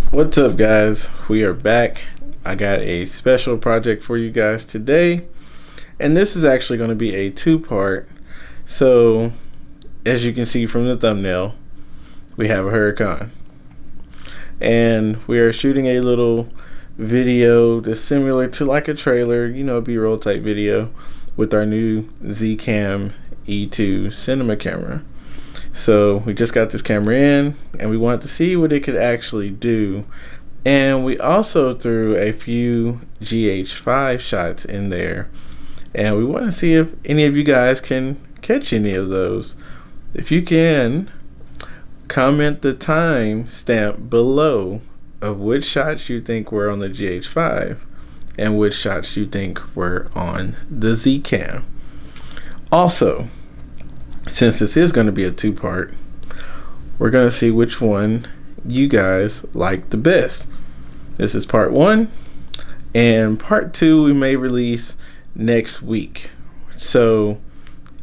What's up, guys? We are back. I got a special project for you guys today, and this is actually going to be a two-part. So, as you can see from the thumbnail, we have a Huracan, and we are shooting a little video that's similar to like a trailer, B-roll type video with our new Z-Cam E2 cinema camera. So we just got this camera in and we wanted to see what it could actually do, and we also threw a few GH5 shots in there, and we want to see if any of you guys can catch any of those. If you can, comment the time stamp below of which shots you think were on the GH5 and which shots you think were on the Z-Cam. Also, since this is going to be a two-part, we're going to see which one you guys like the best. This is part one, and part two we may release next week. So,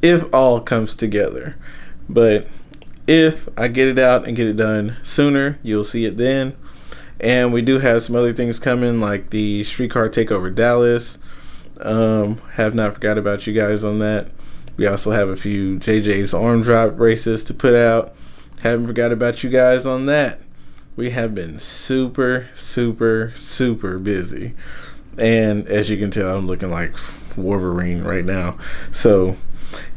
if all comes together. But if I get it out and get it done sooner, you'll see it then. And we do have some other things coming, like the Streetcar Takeover Dallas. Have not forgot about you guys on that. We also have a few JJ's arm drop races to put out. Haven't forgot about you guys on that. We have been super busy. And as you can tell, I'm looking like Wolverine right now. So,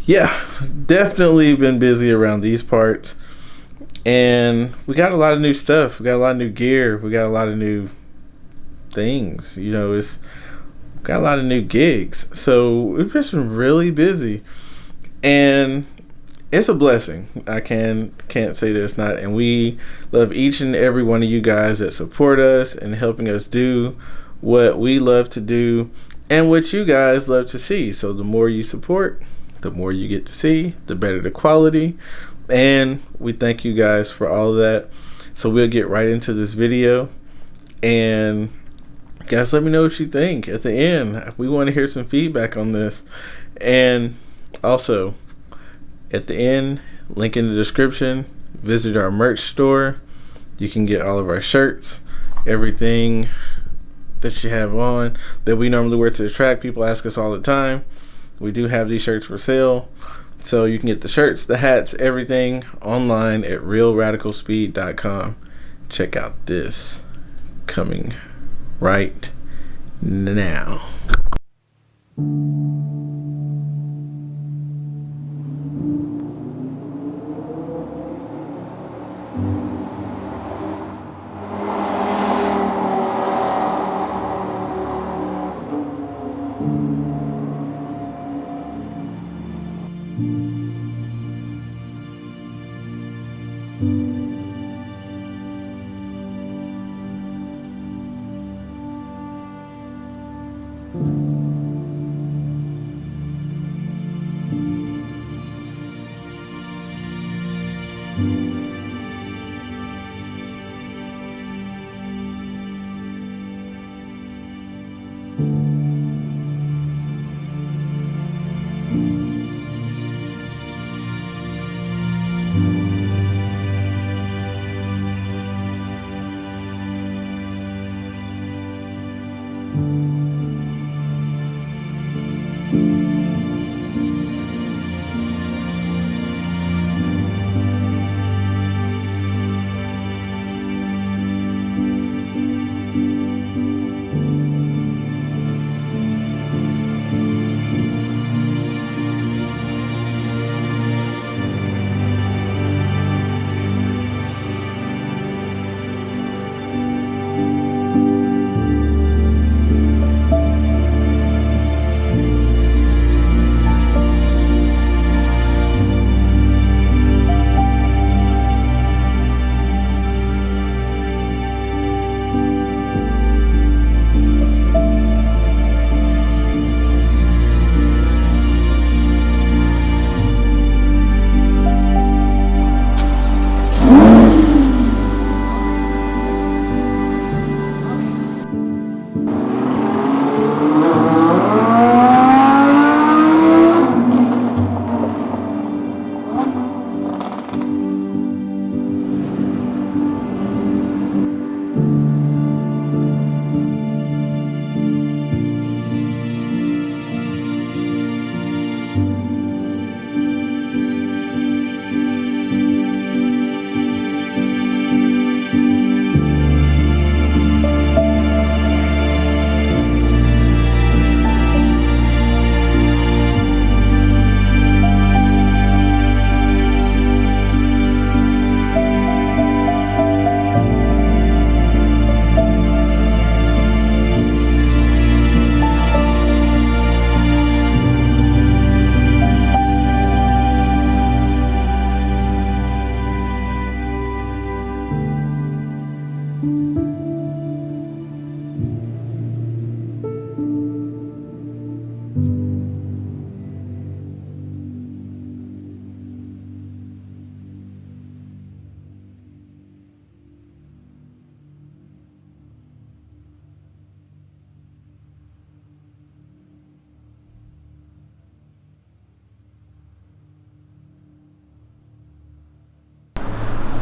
yeah, definitely been busy around these parts. And we got a lot of new stuff. We got a lot of new gear. We got a lot of new things. It's got a lot of new gigs. So we've just been really busy. And it's a blessing. I can't say that it's not. And we love each and every one of you guys that support us and helping us do what we love to do and what you guys love to see. So the more you support, the more you get to see, the better the quality. And we thank you guys for all of that. So we'll get right into this video. And guys, let me know what you think at the end. We want to hear some feedback on this. And also, at the end, link in the description, visit our merch store. You can get all of our shirts, everything that you have on that we normally wear to the track. People ask us all the time. We do have these shirts for sale. So you can get the shirts, the hats, everything online at realradicalspeed.com. Check out this coming right now.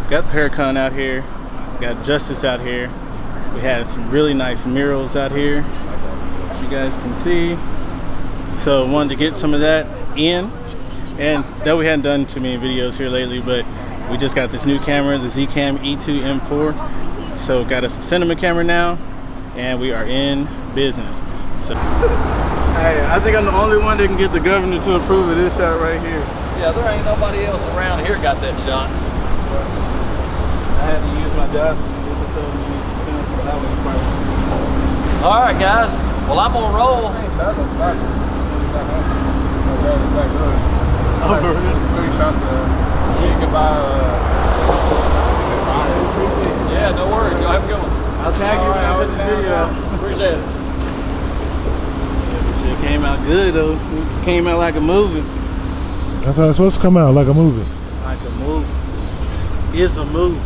Got the Huracan out here, got Justyce out here. We had some really nice murals out here, as you guys can see. So wanted to get some of that in, and though we hadn't done too many videos here lately, but we just got this new camera, the Z-Cam E2 M4. So got us a cinema camera now, and we are in business. So, hey, I think I'm the only one that can get the governor to approve of this shot right here. Yeah, there ain't nobody else around here got that shot. I had to use my job. All right, guys. Well, I'm gonna roll. Yeah, no worries. Y'all have a good one. I'll tag you when I put the video. Appreciate it. Shit came out good though. It came out like a movie. That's how it's supposed to come out, like a movie. Like a movie. It's a movie.